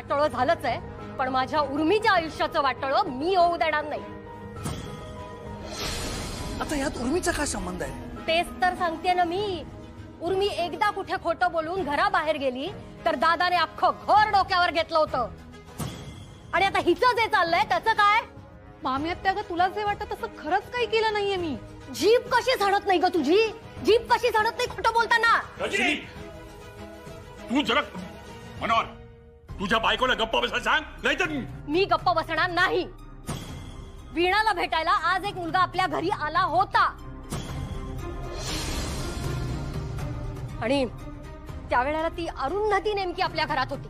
वाटोळं झालंच आहे, पण माझ्या उर्मीच्या आयुष्याचं वाटोळं मी होऊ देणार नाही. आता यात उर्मीचा काय संबंध आहे? तेच तर सांगते ना मी. उर्मी एकदा कुठे खोटं बोलून घराबाहेर गेली तर दादाने अख्खं घर डोक्यावर घेतलं होतं. आणि आता हिचं जे चाललंय त्याचं काय? मामी आत्या, अगं तुला जे वाटतं तसं खरंच काही केलं नाहीये मी. जीभ कशी झडत नाही ग तुझी? जीभ कशी झडत नाही खोटं बोलताना? रजनी, तू जरा मनोहर, तुझ्या बायकोला गप्पा बसायला सांग, नाहीतर मी गप्प बसणार नाही. वीणाला भेटायला आज एक मुलगा आपल्या घरी आला होता आणि त्यावेळेला ती अरुंधती नेमकी आपल्या घरात होती.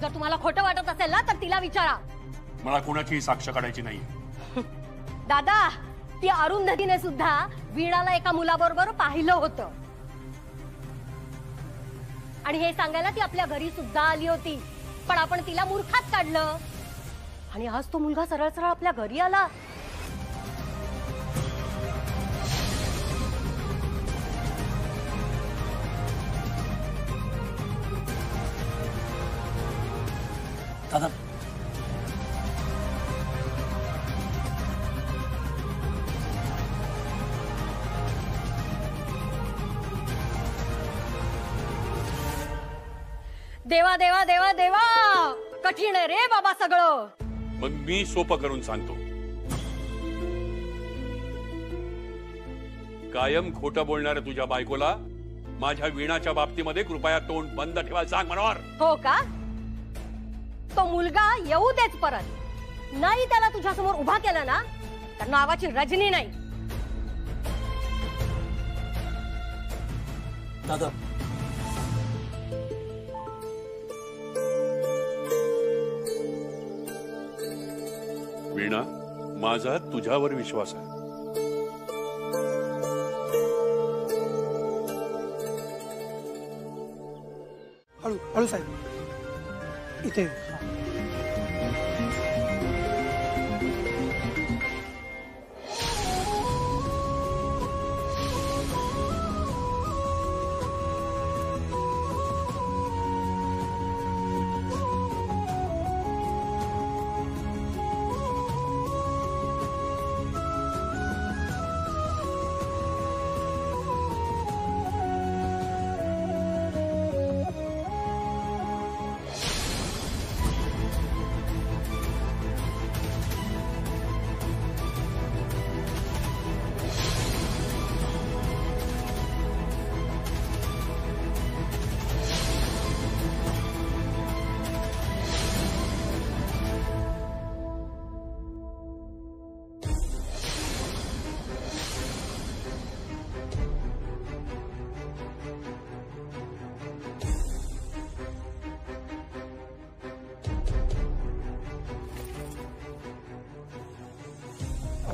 जर तुम्हाला खोटं वाटत असेल ना तर तिला विचारा. मला कोणाची साक्ष काढायची नाही. दादा, ती अरुंधतीने सुद्धा वीणाला एका मुलाबरोबर पाहिलं होतं आणि हे सांगायला ती आपल्या घरी सुद्धा आली होती, पण आपण तिला मूर्खात काढलं आणि आज तो मुलगा सरळ सरळ आपल्या घरी आला. दादा, देवा देवा देवा देवा, कठीण आहे रे बाबा सगळं. मग मी सोपं करून सांगतो. कायम खोटं बोलणाऱ्या तुझ्या बायकोला माझ्या वीणाच्या बाबतीमध्ये कृपया तोंड बंद ठेवायला सांग मनोहर. हो का? तो मुलगा येऊ देच परत. नाही त्याला तुझ्या समोर उभा केला ना तर नावाची रजनी नाही. दादा, वीणा, माझा तुझ्यावर विश्वास आहे. हळू हळू साहेब, इथे.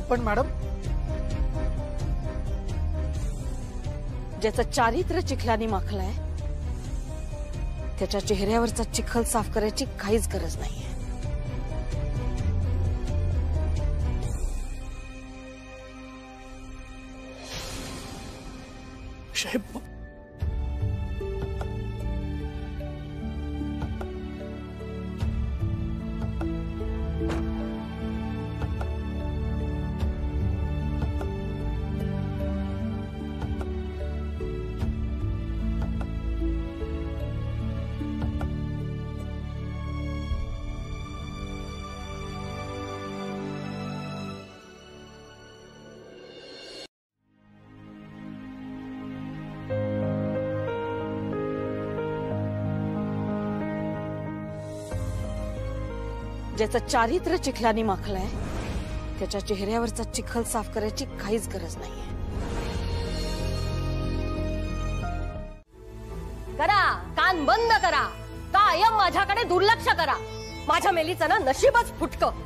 पण मॅडम, ज्याचं चारित्र्य चिखलाने माखलंय त्याच्या चेहऱ्यावरचा चिखल साफ करायची काहीच गरज नाहीये. साहेब, ज्याचं चारित्र्य चिखलाने माखलंय त्याच्या चेहऱ्यावरचा चिखल साफ करायची काहीच गरज नाहीये. करा, कान बंद करा. कायम माझ्याकडे दुर्लक्ष करा. माझ्या मेलीचं ना नशीबच फुटकं.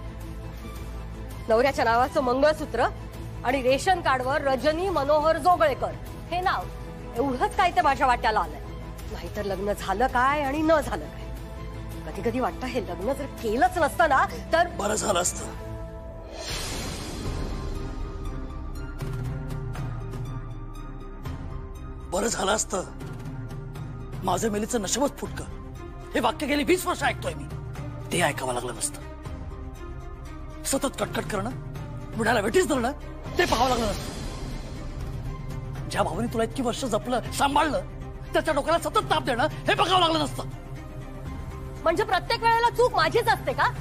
नवऱ्याच्या नावाचं मंगळसूत्र आणि रेशन कार्डवर रजनी मनोहर जोगळेकर हे नाव, एवढंच काय ते माझ्या वाट्याला आलंय. नाहीतर लग्न झालं काय आणि न झालं काय. कधी कधी वाटतं हे लग्न जर केलंच नसतं ना तर बरं झालं असतं. बरं झालं असतं. माझं मेलीचं नशीबच फुटकं. हे वाक्य गेली 20 वर्ष ऐकतोय मी. ते ऐकावं लागलं नसतं. सतत कटकट करणं, बुडाला वेठीच धरणं, ते पाहावं लागलं नसतं. ज्या भावाने तुला इतकी वर्ष जपलं, सांभाळलं, त्याच्या डोक्याला सतत ताप देणं, हे बघावं लागलं नसतं. म्हणजे प्रत्येक वेळेला चूक माझीच असते का?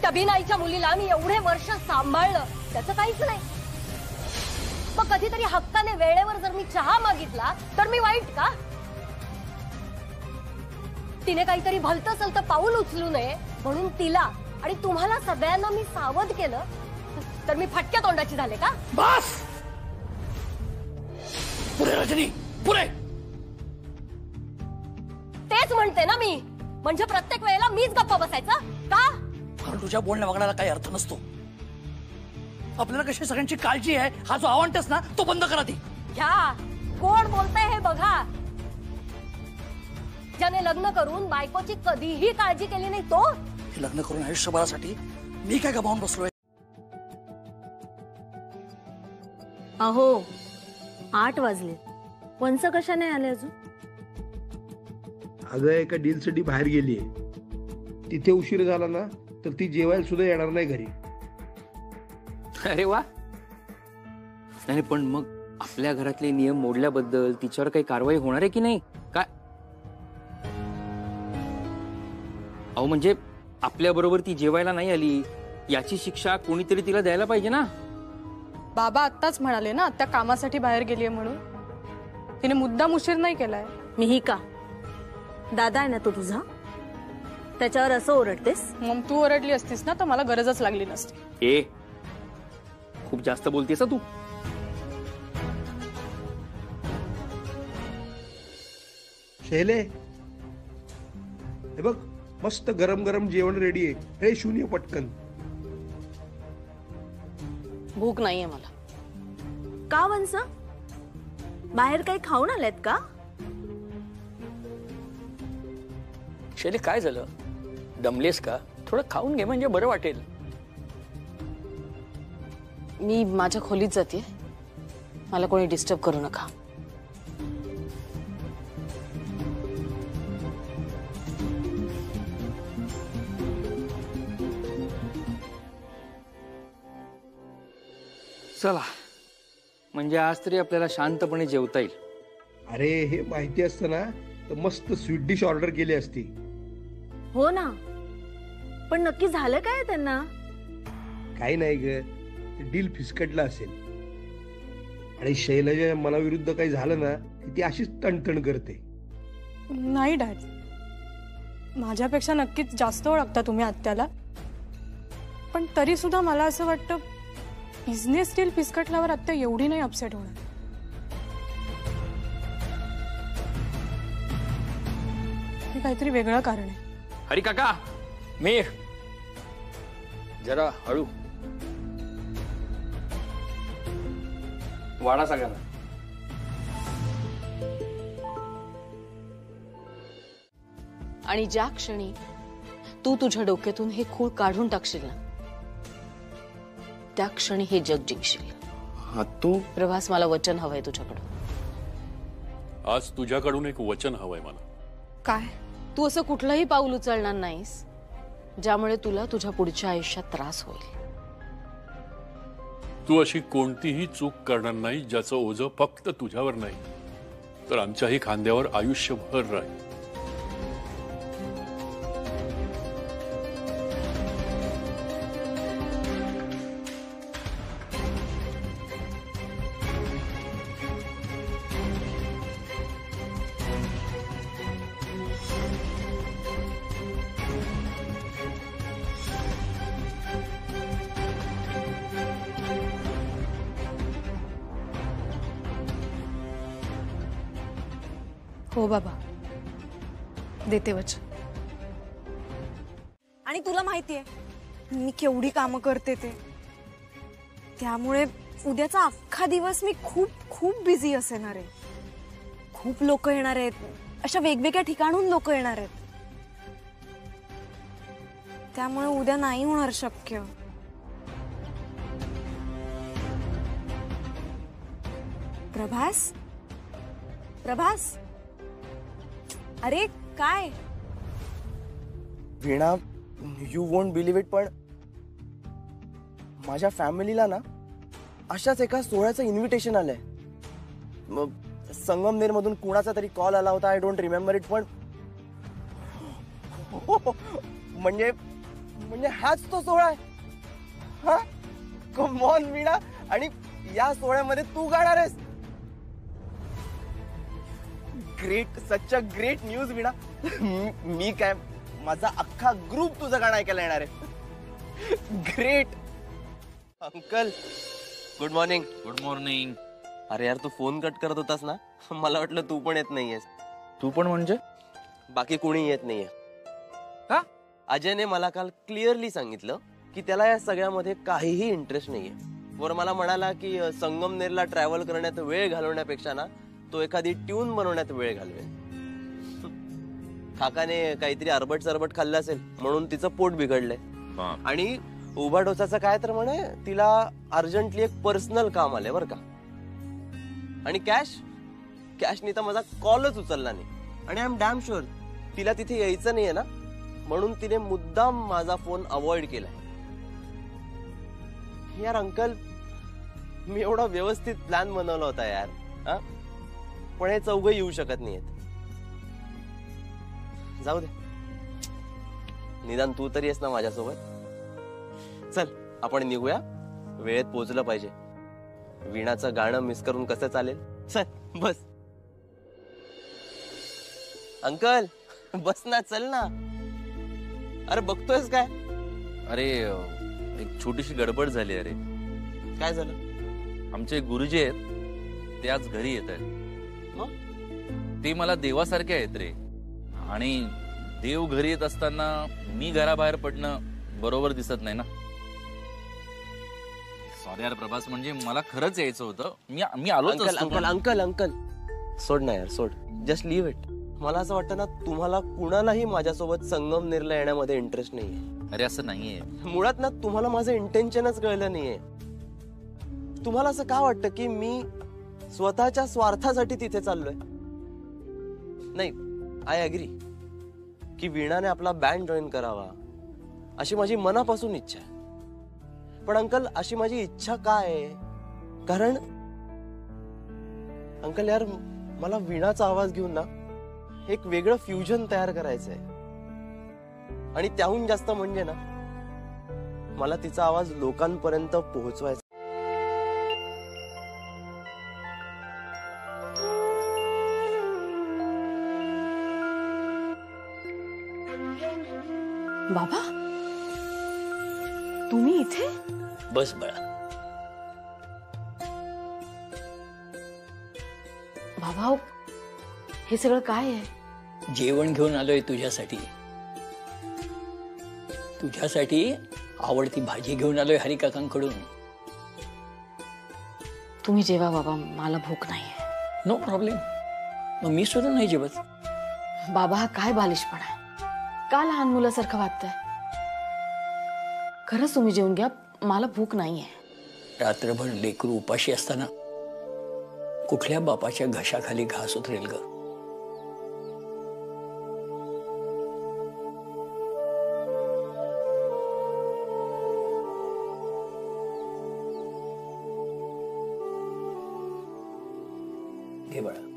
त्या बिनाईच्या मुलीला मी एवढे वर्ष सांभाळलं, त्याचं काहीच नाही. मग कधीतरी हक्काने वेळेवर जर मी चहा मागितला तर मी वाईट का? तिने काहीतरी भलतं सलतं पाऊल उचलू नये म्हणून तिला आणि तुम्हाला सगळ्यांना मी सावध केलं, तर मी फटक्या तोंडाची झाले का? बस पुढे रजनी, पुढे. तेच म्हणते ना मी. म्हणजे प्रत्येक वेळेला मीच गप्पा बसायचं का? कारण तुझ्या बोलण्या वागण्याला काही अर्थ नसतो. आपल्याला कशी सगळ्यांची काळजी आहे, हा जो आवांटस ना, तो बंद करा ती. घ्या, कोण बोलतंय हे बघा. ज्याने लग्न करून बायकोची कधीही काळजी केली नाही तो. लग्न करून आयुष्यभरासाठी मी काय गमावून बसलोय? अहो 8 वाजले, वंस कशाने आले अजून? अगं एका डीलसाठी बाहेर गेलीये, तिथे उशीर झाला ना तर ती जेवायला सुद्धा येणार नाही घरी. अरे वा. नाही पण मग आपल्या घरातले नियम मोडल्याबद्दल तिच्यावर काही कारवाई होणार आहे की नाही काय? अहो म्हणजे आपल्या बरोबर ती जेवायला नाही आली याची शिक्षा कोणीतरी तिला द्यायला पाहिजे ना. बाबा आत्ताच म्हणाले ना त्या कामासाठी बाहेर गेलीये म्हणून. तिने मुद्दाम उशीर नाही केलाय. मी का दादा आहे ना तो तुझा, त्याच्यावर असं ओरडतेस? मग तू ओरडली असतीस ना तर मला गरजच लागली नसती. ए खूप जास्त बोलतेस तू. शैले, हे बघ मस्त गरम गरम जेवण रेडी आहे. हे शून्य पटकन. भूक नाहीये मला. का वंस, बाहेर काही खाऊन आलेत का? शैली काय झालं, दमलेस का? थोडं खाऊन घे म्हणजे बरं वाटेल. मी माझ्या खोलीत जाते, मला कोणी डिस्टर्ब करू नका. चला म्हणजे आज तरी आपल्याला शांतपणे जेवता येईल. अरे हे माहिती असतं ना तर मस्त स्वीट डिश ऑर्डर केली असती. हो ना, पण नक्की झालं काय त्यांना? काही नाही ग, ते डील फिसकटलं असेल. आणि शैलजा मनाविरुद्ध काही झालं ना की ती अशीच तणतण करते. नाही डॅड, माझ्यापेक्षा नक्कीच जास्त ओळखता तुम्ही आत्याला. पण तरी सुद्धा मला असं वाटतं बिझनेस डील फिसकटल्यावर आत्या एवढी नाही अपसेट होणार. हे काहीतरी वेगळं कारण आहे. हरी काका, मी जरा हळू. वाडा सगळ्यांना. आणि ज्या क्षणी तू तुझ्या डोक्यातून हे खूळ काढून टाकशील ना त्या क्षणी हे जग जिंकशील. हा तू प्रभास, मला वचन हवंय तुझ्याकडून. आज तुझ्याकडून एक वचन हवंय मला. काय? तू असं कुठलंही पाऊल उचलणार नाहीस ज्यामुळे तुला तुझ्या पुढच्या आयुष्यात त्रास होईल. तू अशी कोणतीही चूक करणार नाही ज्याचं ओझं फक्त तुझ्यावर नाही तर आमच्याही खांद्यावर आयुष्यभर राहील. हो बाबा, देते वचन. आणि तुला माहितीये मी केवढी कामं करते ते, त्यामुळे उद्याचा अख्खा दिवस मी खूप खूप बिझी असणार आहे. खूप लोक येणार आहेत, अशा वेगवेगळ्या ठिकाणून लोक येणार आहेत. त्यामुळे उद्या नाही होणार शक्य. प्रभास, प्रभास, अरे काय वीणा, यू वोंट बिलीव्ह इट, पण माझ्या फॅमिलीला ना अशाच एका सोहळ्याचं इन्व्हिटेशन आलंय. मग संगमनेर मधून कुणाचा तरी कॉल आला होता, आय डोंट रिमेंबर इट, पण म्हणजे हाच तो सोहळा आहे. हा, कम ऑन वीणा, आणि या सोहळ्यामध्ये तू गाणार आहेस. Great, such a great news Veena. मी काय, माझा अख्खा ग्रुप तुझं गाणं ऐकायला येणार आहे. Great. Uncle, good morning. Good morning. अरे यार, तू फोन कट करत होतास ना, मला वाटलं तू पण येत नाहीयेस. तू पण म्हणजे? बाकी कोणी येत नाहीये. का? अजयने मला काल क्लिअरली सांगितलं की त्याला या सगळ्यामध्ये काहीही इंटरेस्ट नाहीये. वर मला म्हणाला की संगमनेरला ट्रॅव्हल करण्यात वेळ घालवण्यापेक्षा ना तो एखादी ट्यून बनवण्यात वेळ घालवेल. काकाने काहीतरी अरबट सरबट खाल्लं असेल म्हणून तिचं पोट बिघडलंय. आणि उभा डोसाचं काय तर म्हणे तिला अर्जंटली एक पर्सनल काम आलंय बरं का. आणि कॅशनी तर माझा कॉलच उचलला नाही. आणि आय एम डॅम शुअर तिला तिथे यायचं नाहीये ना, म्हणून तिने मुद्दाम माझा फोन अवॉइड केलाय. यार अंकल, मी एवढा व्यवस्थित प्लॅन बनवला होता यार. हा, पण हे चौघ येऊ शकत नाहीयेत. जाऊ दे, निदान तू तरी आहेस ना माझ्यासोबत. चल आपण निघूया, वेळेत पोहोचलं पाहिजे. वीणाचं गाणं मिस करून कसं चालेल. चल बस. अंकल बस ना, चल ना. अरे बघतोयस काय? अरे एक छोटीशी गडबड झाली. अरे काय झालं? आमचे गुरुजी आहेत ते आज घरी येत आहेत. मग ते मला देवासारखे आहेत रे. आणि देव घरी येत असताना मी घराबाहेर पडणं बरोबर दिसत नाही ना. सॉरी यार प्रभास, म्हणजे मला खरंच यायचं होतं. मी आलो. अंकल अंकल अंकल अंकल सोड ना यार, सोड. Just leave it. मला असं वाटतं ना तुम्हाला कुणालाही माझ्यासोबत संगमनेरला येण्यामध्ये इंटरेस्ट नाहीये. अरे असं नाहीये. मुळात ना तुम्हाला माझं इंटेन्शनच कळलं नाहीये. तुम्हाला असं का वाटतं की मी स्वतःच्या स्वार्थासाठी तिथे चाललोय? नाही, आय अग्री की वीणाने आपला बँड जॉईन करावा अशी माझी मनापासून इच्छा आहे. पण अंकल, अशी माझी इच्छा काय आहे? कारण अंकल यार, मला वीणाचा आवाज घेऊन ना एक वेगळं फ्युजन तयार करायचंय. आणि त्याहून जास्त म्हणजे ना मला तिचा आवाज लोकांपर्यंत पोहोचवायचा. बाबा, तुम्ही इथे? बस बाळा. बाबा, हे सगळं काय आहे? जेवण घेऊन आलोय तुझ्यासाठी. तुझ्यासाठी आवडती भाजी घेऊन आलोय हरिकाकांकडून. तुम्ही जेवा बाबा, मला भूक नाहीये. No problem. मग मी सुद्धा नाही जेवत. बाबा, हा काय बालिशपणा आहे? का लहान मुलासारखं वागताय? खरंच तुम्ही जेवून घ्या, मला भूक नाहीये. रात्रभर लेकरू उपाशी असताना कुठल्या बापाच्या घशाखाली घास उतरेल ग? घे बाळा.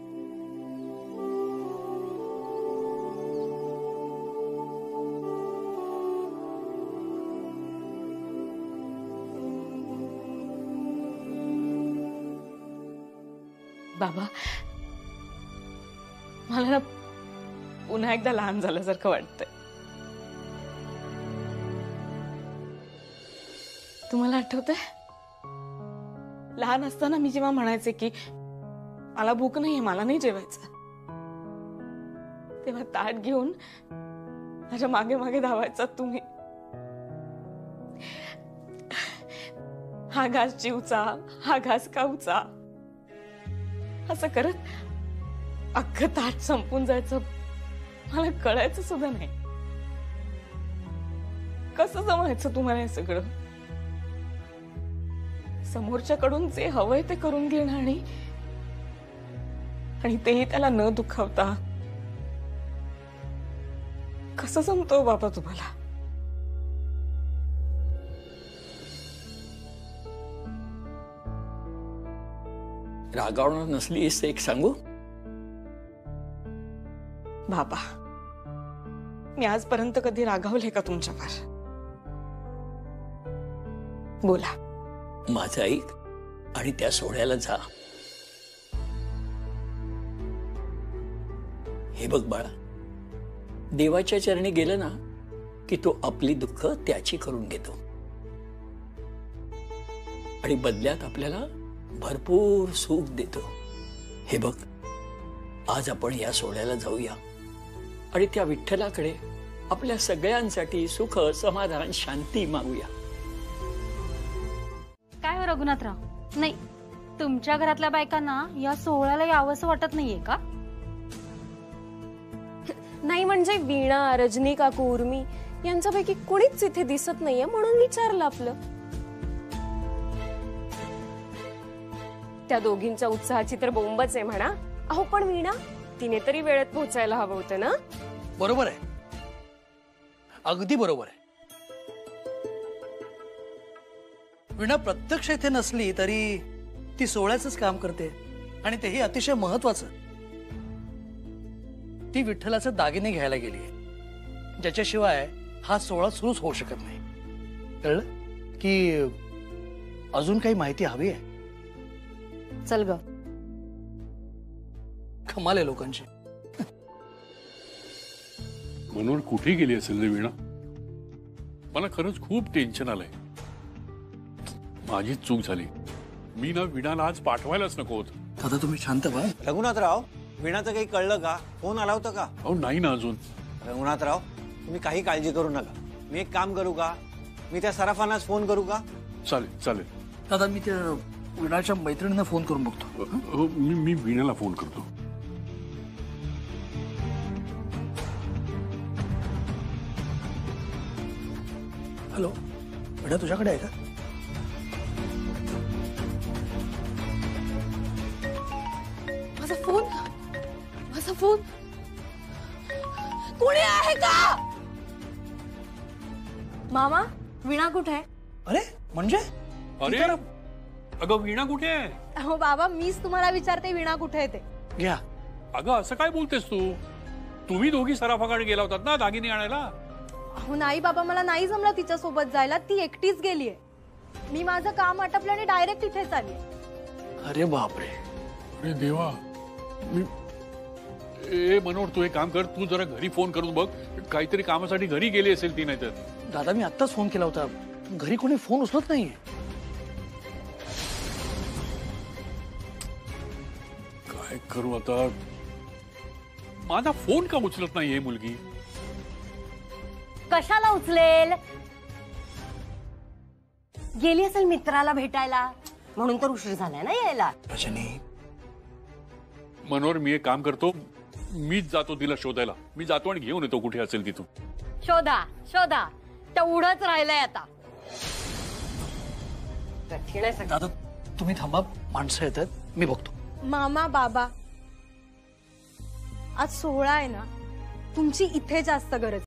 बाबा, मला ना पुन्हा एकदा लहान झाल्यासारखं वाटतंय. तुम्हाला आठवतंय लहान असताना मी जेव्हा म्हणायचे की मला भूक नाहीये, मला नाही जेवायचं, तेव्हा ताट घेऊन माझ्या मागे मागे धावायचा तुम्ही. हा घास चिवचा, हा घास काऊचा, असं करत अख्खं ताट संपून जायचं. मला कळायचं सुद्धा नाही कसं जमायचं तुम्हाला हे सगळं. समोरच्याकडून जे हवंय ते करून घेणं आणि तेही त्याला न दुखावता. कसं जमतो बाबा तुम्हाला? रागावणार नसलीस एक सांगू? बाबा, मी आजपर्यंत कधी रागावले का तुमच्यावर? बोला. माझं ऐक आणि त्या सोहळ्याला जा. हे बघ बाळा, देवाच्या चरणी गेलं ना की तो आपली दुःख त्याची करून घेतो आणि बदल्यात आपल्याला भरपूर सुख देतो. हे बघ, आज आपण या सोहळ्याला जाऊया आणि त्या विठ्ठलाकडे आपल्या सगळ्यांसाठी सुख, समाधान, शांती मागूया. काय हो रघुनाथराव, नाही तुमच्या घरातल्या बायकांना या सोहळ्याला यावंसं वाटत नाहीये का? नाही म्हणजे वीणा, रजनी काकू, उर्मी यांच्यापैकी कोणीच इथे दिसत नाहीये म्हणून विचारलं आपलं. त्या दोघींच्या उत्साहाची तर बोंबच आहे म्हणा. अहो पण वीणा, तिने तरी वेळेत पोहोचायला हवं होतं ना? बरोबर आहे, अगदी बरोबर आहे. वीणा प्रत्यक्ष इथे नसली तरी ती सोहळ्याचंच काम करते आणि तेही अतिशय महत्वाचं. ती विठ्ठलाचे दागिने घ्यायला गेली, ज्याच्याशिवाय हा सोहळा सुरूच होऊ शकत नाही. कळलं की अजून काही माहिती हवी आहे? चल ग. कमाल आहे लोकांची. मनोहर कुठे गेली असेल रे वीणा? मला खरंच खूप टेन्शन आलंय. माझीच चूक झाली. मी ना वीणाला आज पाठवायलाच नको होत. दादा तुम्ही शांत व्हा. रघुनाथराव, वीणाचं काही कळलं का? फोन आला होता का? अहो नाही ना अजून. रघुनाथराव, तुम्ही काही काळजी करू नका. मी एक काम करू का? मी त्या सराफांनाच फोन करू का? चालेल चालेल. दादा मी त्या वीणाच्या मैत्रिणींना फोन करून बघतो. मी वीणाला फोन करतो. हॅलो वीणा, तुझ्याकडे आहे का? माझा फोन, माझा फोन कोणी आहे का? मामा, वीणा कुठे आहे? अरे म्हणजे? अरे अगं वीणा कुठे आहे? हो बाबा, मीच तुम्हाला विचारते वीणा कुठे आहे ते. घ्या. अगं असं काय बोलतेस तू? तुम्ही दोघी सराफाकडे गेला होतात ना दागिने आणायला? हो नाही बाबा, मला नाही जमलं तिच्या सोबत जायला. ती एकटीच गेलीये. मी माझं काम आटपलं आणि डायरेक्ट इथेच आली. अरे बापरे. अरे देवा. ए मनोहर, तू एक काम कर, तू जरा घरी फोन करून बघ. काहीतरी कामासाठी घरी गेली असेल ती. नाही तर दादा मी आत्ताच फोन केला होता, घरी कोणी फोन उचलत नाहीये. काय करू आता? माझा फोन का उचलत नाहीये मुलगी? कशाला उचलेल? गेली असेल मित्राला भेटायला, म्हणून तर उशीर झालाय ना यायला. रजनी. मनोहर, मी एक काम करतो, मीच जातो तिला शोधायला. मी जातो आणि घेऊन येतो कुठे असेल तिथून. शोधा शोधा, तेवढंच राहिलंय आता. कठीण आहे सगळं. दादा तुम्ही थांबा, माणसं येतात, मी बघतो. मामा, बाबा, आज सोहळा आहे ना, तुमची इथे जास्त गरज.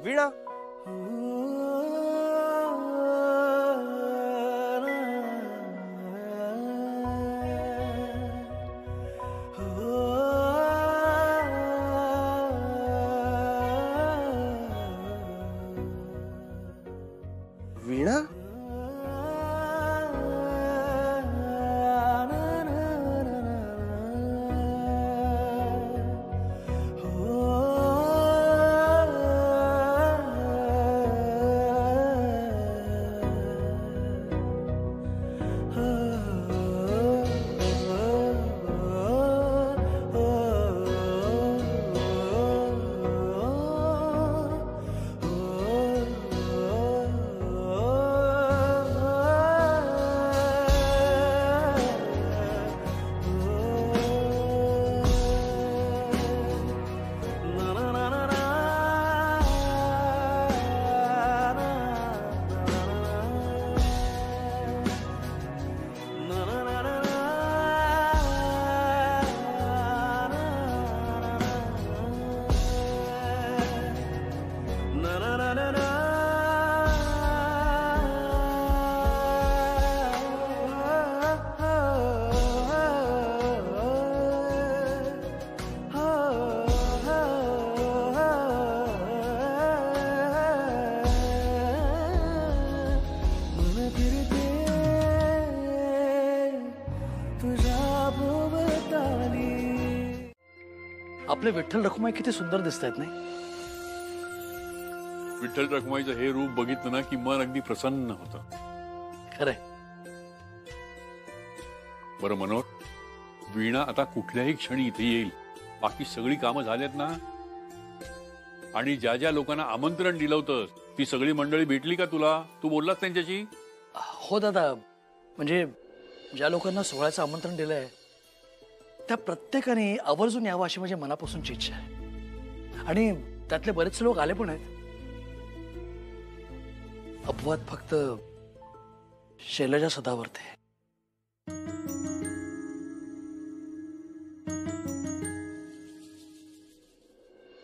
वीणा. वीणा. आपले विठ्ठल रखुमाई किती सुंदर दिसत आहेत नाही? विठ्ठल रखुमाईचं हे रूप बघितलं ना की मन अगदी प्रसन्न होतं. खरंय. बरं मनोहर, वीणा आता कुठल्याही क्षणी इथे येईल. बाकी सगळी कामं झालेत ना? आणि ज्या ज्या लोकांना आमंत्रण दिलं होतं ती सगळी मंडळी भेटली का तुला? तू बोललास त्यांच्याशी? हो दादा, म्हणजे ज्या लोकांना सोहळ्याचं आमंत्रण दिलंय त्या प्रत्येकाने आवर्जून यावं अशी माझ्या मनापासूनची इच्छा आहे. आणि त्यातले बरेचसे लोक आले पण आहेत. अपवाद फक्त शैलजा सदावर्ते.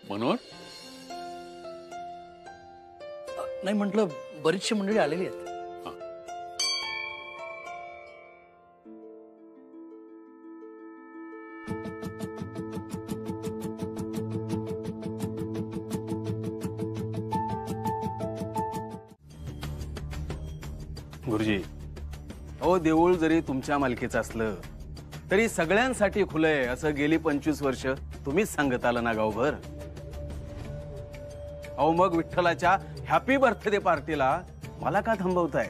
मनोहर, नाही म्हटलं, बरीचशी मंडळी आलेली आहेत. गुरुजी, अहो देऊळ जरी तुमच्या मालकीचं असलं तरी सगळ्यांसाठी खुलंय असं गेली 25 वर्ष तुम्हीच सांगत आलं ना गावभर. अहो मग विठ्ठलाच्या हॅपी बर्थडे पार्टीला मला का थांबवताय?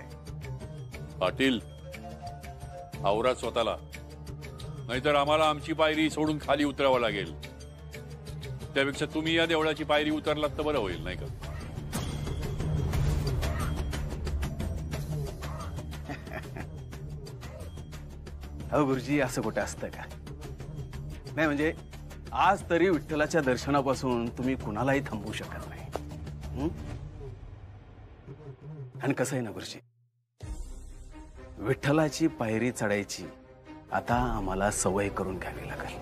पाटील, आवरा स्वतःला, नाहीतर आम्हाला आमची पायरी सोडून खाली उतरावं लागेल. त्यापेक्षा तुम्ही या देवळाची पायरी उतरलात तर बरं होईल, नाही का? अहो गुरुजी, असं कुठे असतं का? नाही म्हणजे आज तरी विठ्ठलाच्या दर्शनापासून तुम्ही कुणालाही थांबवू शकत नाही. आणि कसं आहे ना गुरुजी, विठ्ठलाची पायरी चढायची आता आम्हाला सवय करून घ्यावी लागेल.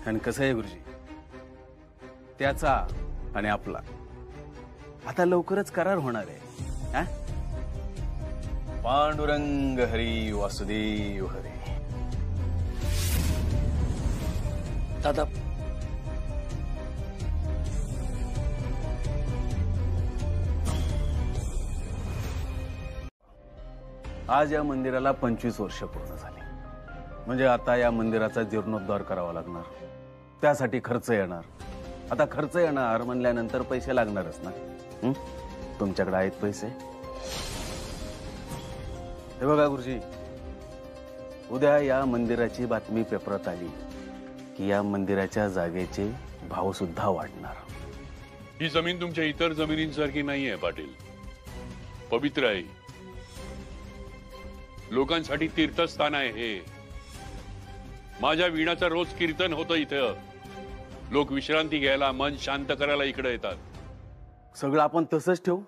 आणि कसं आहे गुरुजी, त्याचा आणि आपला आता लवकरच करार होणार आहे. हा? पांडुरंग हरी वासुदेव हरी. दादा, आज या मंदिराला 25 वर्ष पूर्ण झाली. म्हणजे आता या मंदिराचा जीर्णोद्धार करावा लागणार. त्यासाठी खर्च येणार. आता खर्च येणार म्हणल्यानंतर पैसे लागणारच ना. तुमच्याकडे आहेत पैसे? हे बघा गुरुजी, उद्या या मंदिराची बातमी पेपरात आली की या मंदिराच्या जागेचे भाव सुद्धा वाढणार. ही जमीन तुमच्या इतर जमिनींसारखी नाहीये पाटील. पवित्र आहे, लोकांसाठी तीर्थस्थान आहे हे. माझ्या वीणाचं रोज कीर्तन होतं इथं. लोक विश्रांती घ्यायला, मन शांत करायला इकडे येतात. सगळं आपण तसंच ठेवू,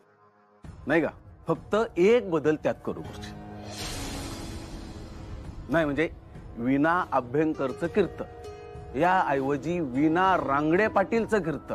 नाही का? फक्त एक बदल त्यात करू गुरुजी. नाही म्हणजे वीणा अभ्यंकरचं कीर्तन या ऐवजी वीणा रांगडे पाटीलचं कीर्तन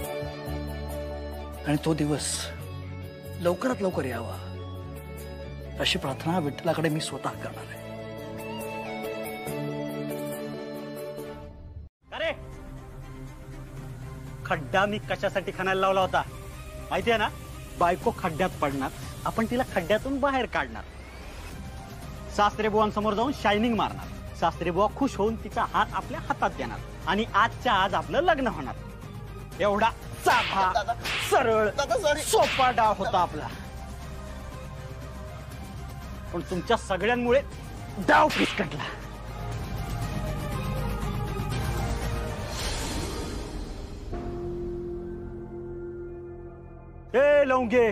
आणि तो दिवस लवकरात लवकर यावा अशी प्रार्थना विठ्ठलाकडे मी स्वतः करणार आहे. अरे खड्डा मी कशासाठी खणायला लावला होता माहितीये ना? बायको खड्ड्यात पडणार, आपण तिला खड्ड्यातून बाहेर काढणार, सासरे बुवांसमोर जाऊन शायनिंग मारणार, सासरे बुवा खुश होऊन तिचा हात आपल्या हातात देणार आणि आजच्या आज आपलं लग्न होणार. एवढा साधा सरळ सोपा डाव होता आपला. पण तुमच्या सगळ्यांमुळे डाव फिसकटला. ए लवंगे,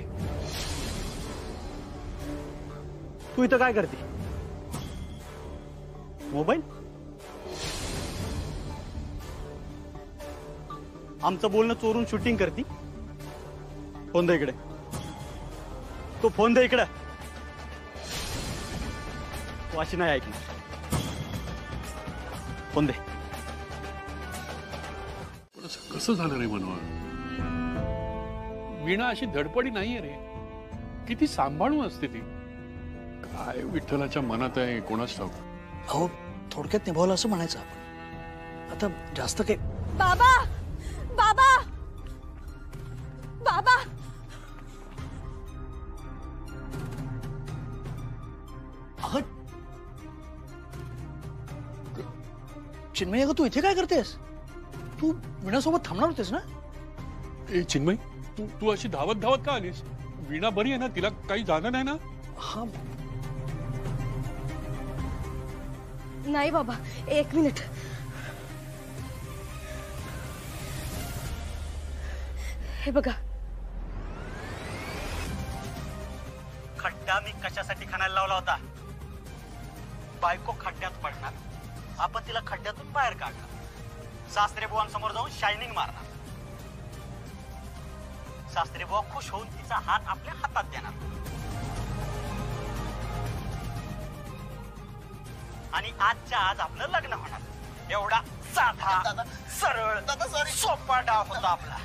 तू इथं काय करते? मोबाईल? आमचं बोलणं चोरून शूटिंग करती? फोन दे इकडे. तो फोन दे इकडे. तू अशी नाही ऐकणार. फोन दे. कसं झालं रे मनोहर? वीणा अशी धडपडी नाहीये रे. किती सांभाळून असते ती. काय विठ्ठलाच्या मनात आहे कोणाच ठाऊक. अहो थोडक्यात निभावलं असं म्हणायचं आपण. आता जास्त काही. बाबा बाबा बाबा अगं चिन्मय, अगं तू इथे काय करतेस? तू वीणासोबत थांबणार होतेस ना? ए चिन्मय, तू अशी धावत धावत का आलीस? वीणा बरी आहे ना? तिला काही झालं नाही ना? हा नाही बाबा, एक मिनिट. हे बघा, खड्डा मी कशासाठी खणायला लावला होता? बायको खड्ड्यात पडणार, आपण तिला खड्ड्यातून बाहेर काढणार, सासरे बुवांसमोर जाऊन शायनिंग मारणार, सासरे बुवा खुश होऊन तिचा हात आपल्या हातात देणार आणि आजच्या आज आपलं लग्न होणार. एवढा साधा सरळ सोपा डाव होता आपला.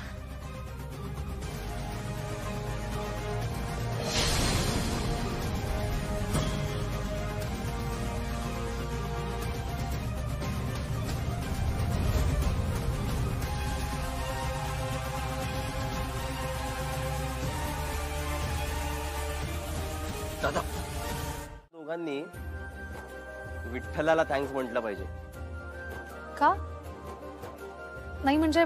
दादा, दोघांनी विठ्ठलाला थँक्स म्हटलं पाहिजे. का नाही? म्हणजे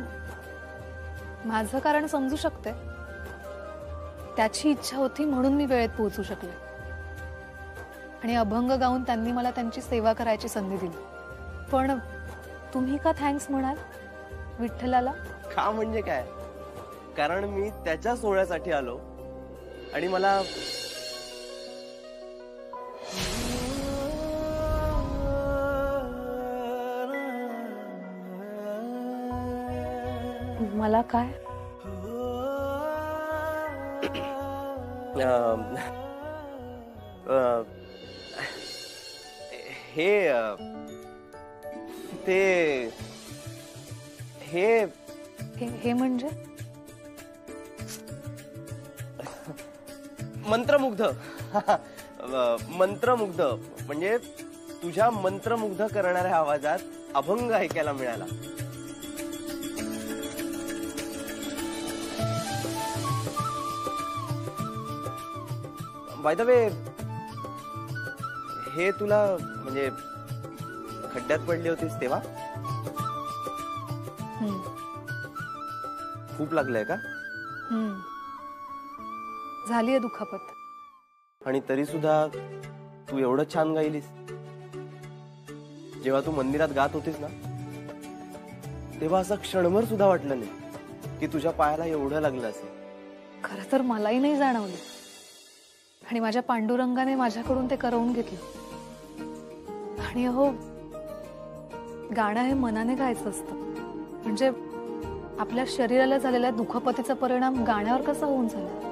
माझं कारण समजू शकते. त्याची इच्छा होती म्हणून मी वेळेत पोहोचू शकले आणि अभंग गाऊन त्यांनी मला त्यांची सेवा करायची संधी दिली. पण तुम्ही का थँक्स म्हणाल विठ्ठलाला? का म्हणजे काय? कारण मी त्याच्या सोहळ्यासाठी आलो आणि मला मला काय? हे ते हे हे म्हणजे मंत्रमुग्ध. मंत्रमुग्ध म्हणजे तुझ्या मंत्रमुग्ध करणाऱ्या आवाजात अभंग ऐकायला मिळाला. बाय द वे, हे तुला म्हणजे खड्ड्यात पडली होतीस तेव्हा खूप लागलंय का? झालीये दुखापत. आणि तरी सुद्धा तू एवढं छान गायलीस. जेव्हा तू मंदिरात गात होतीस ना, तेव्हा असं क्षणभर सुद्धा वाटलं नाही की तुझ्या पायाला एवढं लागलं असेल. खरं तर मलाही नाही जाणवलं आणि माझ्या पांडुरंगाने माझ्याकडून ते करवून घेतलं. आणि अहो, गाणं हे मनाने गायचं असतं. म्हणजे आपल्या शरीराला झालेल्या दुखापतीचा परिणाम गाण्यावर कसा होऊन झाला?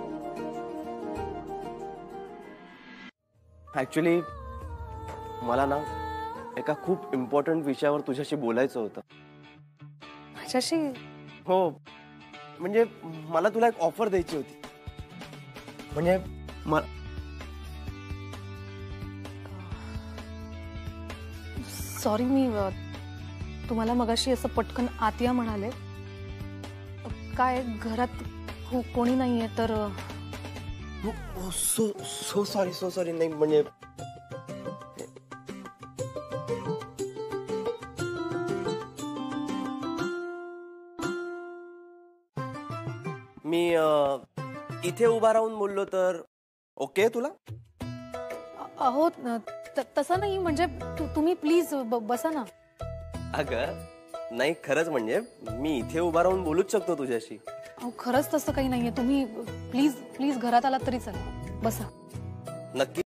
ऍक्च्युली मला ना एका खूप इम्पॉर्टंट विषयावर तुझ्याशी बोलायचं होतं. माझ्याशी? हो, म्हणजे मला तुला एक ऑफर द्यायची होती. म्हणजे सॉरी, मी तुम्हाला मगाशी असं पटकन आत या म्हणाले. काय घरात कोणी नाहीये तर सो सॉरी नाही म्हणजे मी इथे उभा राहून बोललो तर ओके तुला? अहो तसं नाही, म्हणजे तुम्ही प्लीज बसा ना. अगं नाही, खरंच म्हणजे मी इथे उभा राहून बोलूच शकतो तुझ्याशी. अहो खरंच तसं काही नाहीये, तुम्ही प्लीज घरात आलात तरी चालेल, बसा. नक्की?